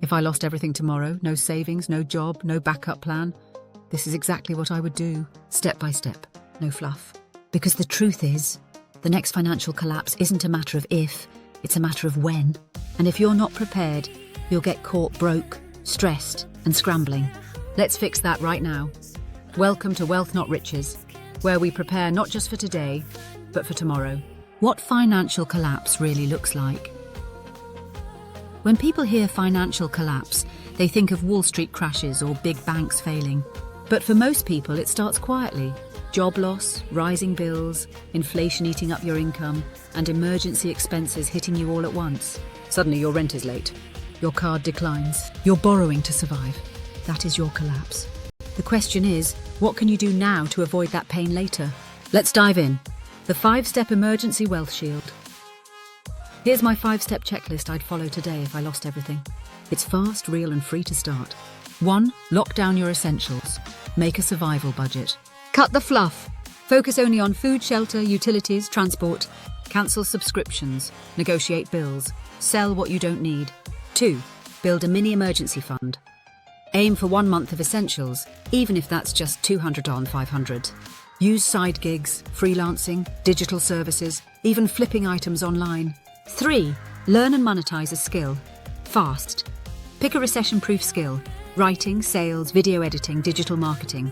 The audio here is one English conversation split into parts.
If I lost everything tomorrow, no savings, no job, no backup plan, this is exactly what I would do, step by step, no fluff. Because the truth is, the next financial collapse isn't a matter of if, it's a matter of when. And if you're not prepared, you'll get caught broke, stressed, and scrambling. Let's fix that right now. Welcome to Wealth Not Riches, where we prepare not just for today, but for tomorrow. What financial collapse really looks like. When people hear financial collapse, they think of Wall Street crashes or big banks failing. But for most people, it starts quietly. Job loss, rising bills, inflation eating up your income, and emergency expenses hitting you all at once. Suddenly your rent is late. Your card declines. You're borrowing to survive. That is your collapse. The question is, what can you do now to avoid that pain later? Let's dive in. The 5-step emergency wealth shield. Here's my 5-step checklist I'd follow today if I lost everything. It's fast, real, and free to start. 1. Lock down your essentials. Make a survival budget. Cut the fluff. Focus only on food, shelter, utilities, transport. Cancel subscriptions. Negotiate bills. Sell what you don't need. 2. Build a mini emergency fund. Aim for 1 month of essentials, even if that's just $200 on $500. Use side gigs, freelancing, digital services, even flipping items online. 3. Learn and monetize a skill. Fast. Pick a recession-proof skill. Writing, sales, video editing, digital marketing.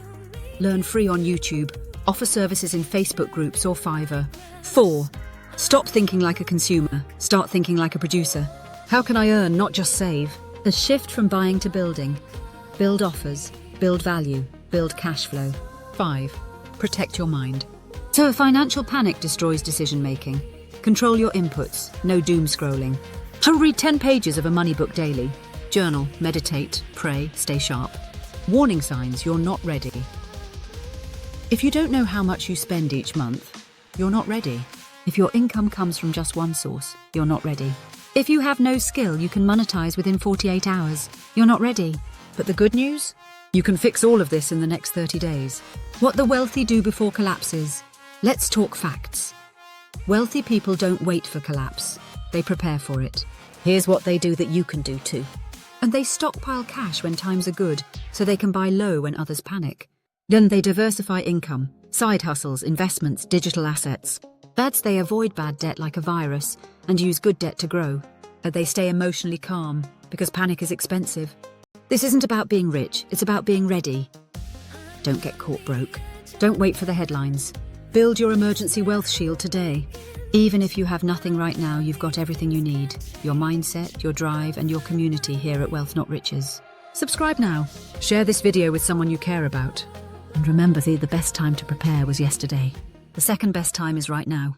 Learn free on YouTube. Offer services in Facebook groups or Fiverr. 4. Stop thinking like a consumer. Start thinking like a producer. How can I earn, not just save? A shift from buying to building. Build offers. Build value. Build cash flow. 5. Protect your mind. So a financial panic destroys decision-making. Control your inputs. No doom scrolling. Read 10 pages of a money book daily. Journal, meditate, pray, stay sharp. Warning signs you're not ready. If you don't know how much you spend each month, you're not ready. If your income comes from just one source, you're not ready. If you have no skill you can monetize within 48 hours, you're not ready. But the good news? You can fix all of this in the next 30 days. What the wealthy do before collapses. Let's talk facts. Wealthy people don't wait for collapse. They prepare for it. Here's what they do that you can do too. And they stockpile cash when times are good, so they can buy low when others panic. Then they diversify income, side hustles, investments, digital assets. That's they avoid bad debt like a virus and use good debt to grow. They stay emotionally calm because panic is expensive. This isn't about being rich, it's about being ready. Don't get caught broke. Don't wait for the headlines. Build your emergency wealth shield today. Even if you have nothing right now, you've got everything you need. Your mindset, your drive, and your community here at Wealth Not Riches. Subscribe now. Share this video with someone you care about. And remember, the best time to prepare was yesterday. The second best time is right now.